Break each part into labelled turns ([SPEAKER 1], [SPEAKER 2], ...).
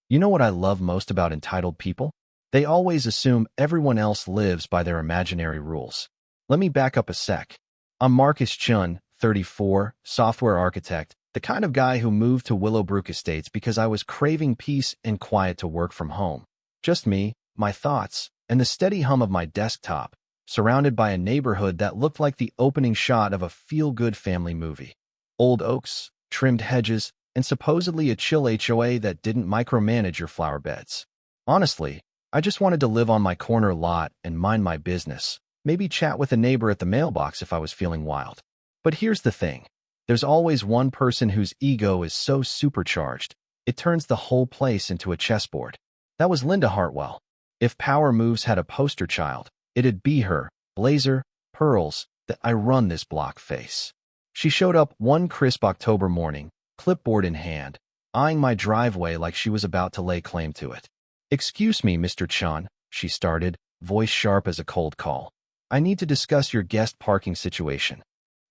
[SPEAKER 1] You know what I love most about entitled people? They always assume everyone else lives by their imaginary rules. Let me back up a sec. I'm Marcus Chun, 34, software architect, the kind of guy who moved to Willowbrook Estates because I was craving peace and quiet to work from home. Just me, my thoughts, and the steady hum of my desktop, surrounded by a neighborhood that looked like the opening shot of a feel-good family movie. Old oaks, trimmed hedges, and supposedly a chill HOA that didn't micromanage your flower beds. Honestly, I just wanted to live on my corner lot and mind my business, maybe chat with a neighbor at the mailbox if I was feeling wild. But here's the thing. There's always one person whose ego is so supercharged, it turns the whole place into a chessboard. That was Linda Hartwell. If Power Moves had a poster child, it'd be her, blazer, pearls, that I run this block face. She showed up one crisp October morning, clipboard in hand, eyeing my driveway like she was about to lay claim to it. "Excuse me, Mr. Chun," she started, voice sharp as a cold call. "I need to discuss your guest parking situation."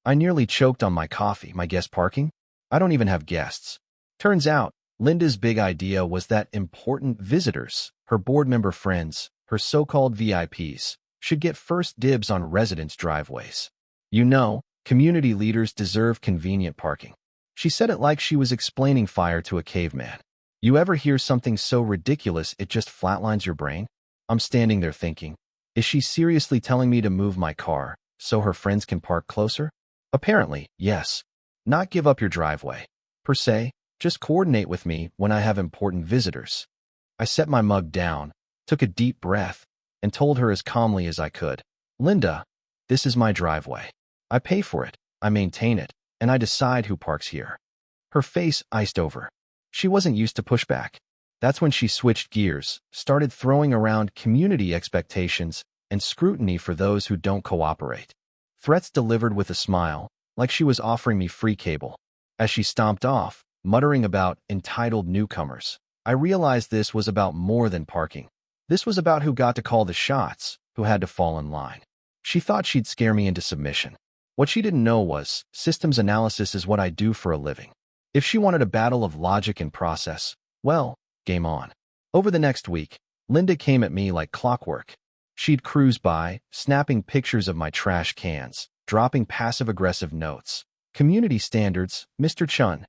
[SPEAKER 1] I nearly choked on my coffee. My guest parking? I don't even have guests. Turns out, Linda's big idea was that important visitors, her board member friends, her so-called VIPs, should get first dibs on residents' driveways. You know, community leaders deserve convenient parking. She said it like she was explaining fire to a caveman. You ever hear something so ridiculous it just flatlines your brain? I'm standing there thinking, is she seriously telling me to move my car so her friends can park closer? Apparently, yes. Not give up your driveway, per se, just coordinate with me when I have important visitors. I set my mug down, took a deep breath, and told her as calmly as I could, "Linda, this is my driveway. I pay for it, I maintain it, and I decide who parks here." Her face iced over. She wasn't used to pushback. That's when she switched gears, started throwing around community expectations and scrutiny for those who don't cooperate. Threats delivered with a smile, like she was offering me free cable. As she stomped off, muttering about entitled newcomers, I realized this was about more than parking. This was about who got to call the shots, who had to fall in line. She thought she'd scare me into submission. What she didn't know was, systems analysis is what I do for a living. If she wanted a battle of logic and process, well, game on. Over the next week, Linda came at me like clockwork. She'd cruise by, snapping pictures of my trash cans, dropping passive-aggressive notes. "Community standards, Mr. Chun."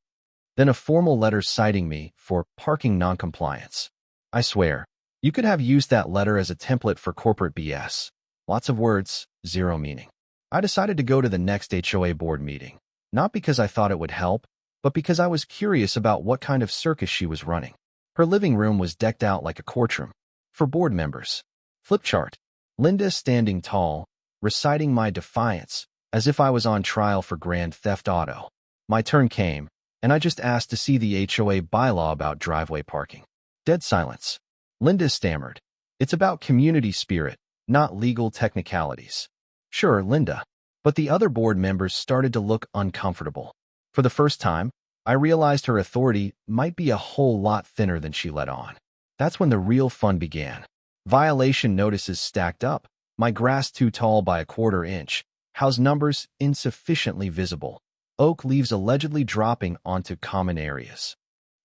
[SPEAKER 1] Then a formal letter citing me for parking noncompliance. I swear, you could have used that letter as a template for corporate BS. Lots of words, zero meaning. I decided to go to the next HOA board meeting, not because I thought it would help, but because I was curious about what kind of circus she was running. Her living room was decked out like a courtroom. For board members. Flip chart. Linda standing tall, reciting my defiance, as if I was on trial for Grand Theft Auto. My turn came, and I just asked to see the HOA bylaw about driveway parking. Dead silence. Linda stammered. "It's about community spirit, not legal technicalities." Sure, Linda. But the other board members started to look uncomfortable. For the first time, I realized her authority might be a whole lot thinner than she let on. That's when the real fun began. Violation notices stacked up. My grass too tall by a quarter inch. House numbers insufficiently visible. Oak leaves allegedly dropping onto common areas.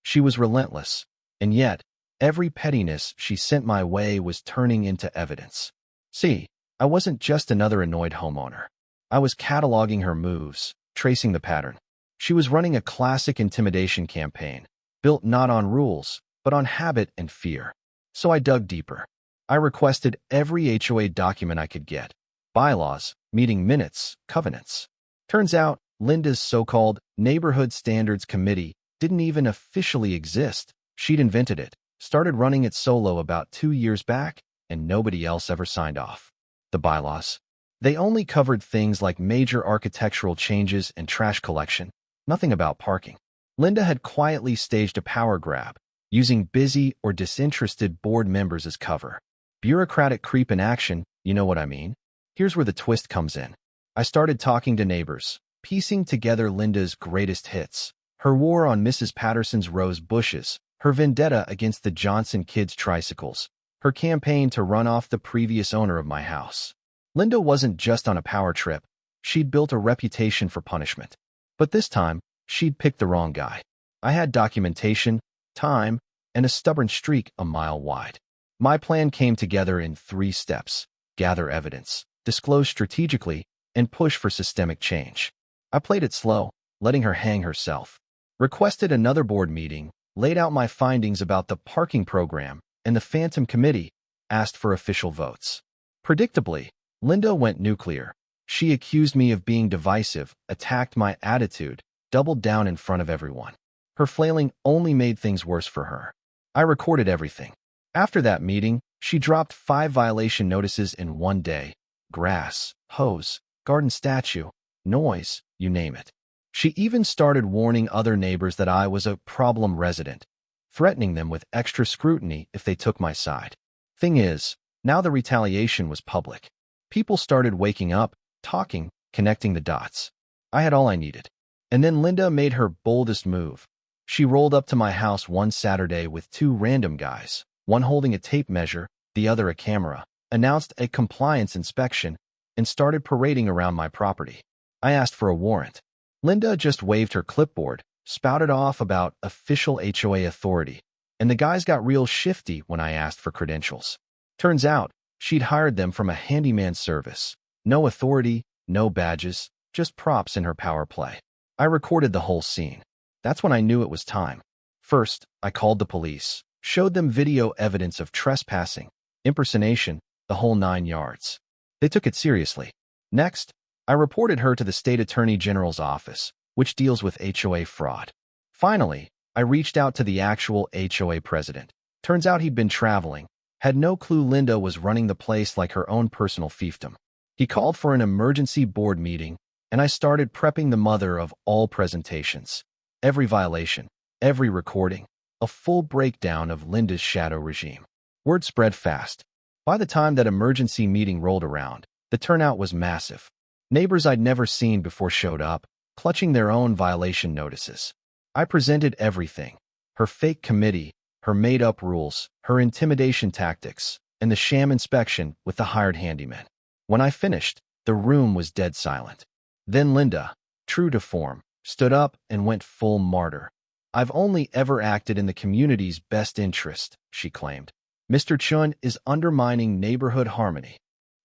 [SPEAKER 1] She was relentless, and yet, every pettiness she sent my way was turning into evidence. See, I wasn't just another annoyed homeowner. I was cataloging her moves, tracing the pattern. She was running a classic intimidation campaign, built not on rules, but on habit and fear. So I dug deeper. I requested every HOA document I could get. Bylaws, meeting minutes, covenants. Turns out, Linda's so-called Neighborhood Standards Committee didn't even officially exist. She'd invented it, started running it solo about 2 years back, and nobody else ever signed off. The bylaws. They only covered things like major architectural changes and trash collection, nothing about parking. Linda had quietly staged a power grab, using busy or disinterested board members as cover. Bureaucratic creep in action, you know what I mean? Here's where the twist comes in. I started talking to neighbors, piecing together Linda's greatest hits. Her war on Mrs. Patterson's rose bushes, her vendetta against the Johnson kids' tricycles, her campaign to run off the previous owner of my house. Linda wasn't just on a power trip. She'd built a reputation for punishment. But this time, she'd picked the wrong guy. I had documentation, time, and a stubborn streak a mile wide. My plan came together in 3 steps: gather evidence, disclose strategically, and push for systemic change. I played it slow, letting her hang herself. Requested another board meeting, laid out my findings about the parking program and the Phantom Committee, asked for official votes. Predictably, Linda went nuclear. She accused me of being divisive, attacked my attitude, doubled down in front of everyone. Her flailing only made things worse for her. I recorded everything. After that meeting, she dropped 5 violation notices in one day: grass, hose, garden statue, noise, you name it. She even started warning other neighbors that I was a problem resident, threatening them with extra scrutiny if they took my side. Thing is, now the retaliation was public. People started waking up, talking, connecting the dots. I had all I needed. And then Linda made her boldest move. She rolled up to my house one Saturday with 2 random guys, one holding a tape measure, the other a camera, announced a compliance inspection, and started parading around my property. I asked for a warrant. Linda just waved her clipboard, spouted off about official HOA authority, and the guys got real shifty when I asked for credentials. Turns out, she'd hired them from a handyman service. No authority, no badges, just props in her power play. I recorded the whole scene. That's when I knew it was time. First, I called the police, showed them video evidence of trespassing, impersonation, the whole 9 yards. They took it seriously. Next, I reported her to the State Attorney General's office, which deals with HOA fraud. Finally, I reached out to the actual HOA president. Turns out he'd been traveling, had no clue Linda was running the place like her own personal fiefdom. He called for an emergency board meeting, and I started prepping the mother of all presentations. Every violation, every recording, a full breakdown of Linda's shadow regime. Word spread fast. By the time that emergency meeting rolled around, the turnout was massive. Neighbors I'd never seen before showed up, clutching their own violation notices. I presented everything: her fake committee, her made-up rules, her intimidation tactics, and the sham inspection with the hired handyman. When I finished, the room was dead silent. Then Linda, true to form, stood up and went full martyr. "I've only ever acted in the community's best interest," she claimed. "Mr. Chun is undermining neighborhood harmony."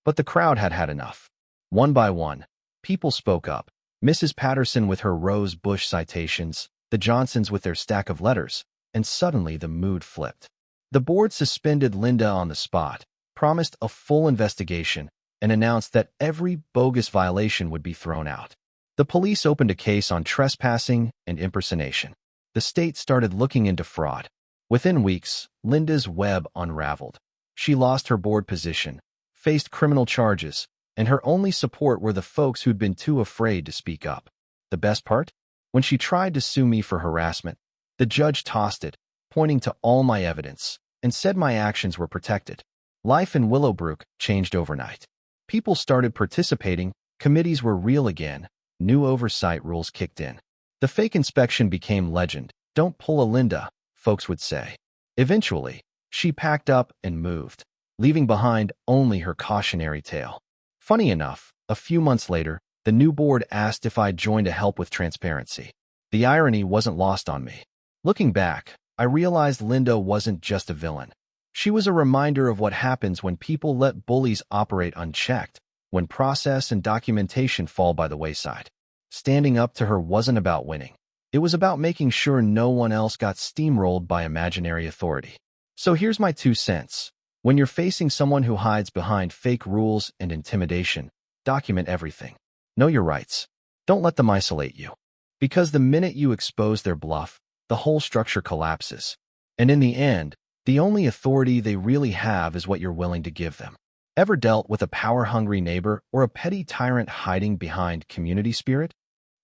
[SPEAKER 1] But the crowd had had enough. One by one, people spoke up. Mrs. Patterson with her rose bush citations, the Johnsons with their stack of letters, and suddenly the mood flipped. The board suspended Linda on the spot, promised a full investigation, and announced that every bogus violation would be thrown out. The police opened a case on trespassing and impersonation. The state started looking into fraud. Within weeks, Linda's web unraveled. She lost her board position, faced criminal charges, and her only support were the folks who'd been too afraid to speak up. The best part? When she tried to sue me for harassment, the judge tossed it, pointing to all my evidence, and said my actions were protected. Life in Willowbrook changed overnight. People started participating, committees were real again, new oversight rules kicked in. The fake inspection became legend. "Don't pull a Linda," folks would say. Eventually, she packed up and moved, leaving behind only her cautionary tale. Funny enough, a few months later, the new board asked if I'd join to help with transparency. The irony wasn't lost on me. Looking back, I realized Linda wasn't just a villain. She was a reminder of what happens when people let bullies operate unchecked, when process and documentation fall by the wayside. Standing up to her wasn't about winning. It was about making sure no one else got steamrolled by imaginary authority. So here's my 2 cents. When you're facing someone who hides behind fake rules and intimidation, document everything. Know your rights. Don't let them isolate you. Because the minute you expose their bluff, the whole structure collapses. And in the end, the only authority they really have is what you're willing to give them. Ever dealt with a power-hungry neighbor or a petty tyrant hiding behind community spirit?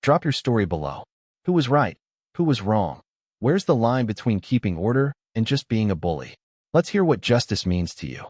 [SPEAKER 1] Drop your story below. Who was right? Who was wrong? Where's the line between keeping order and just being a bully? Let's hear what justice means to you.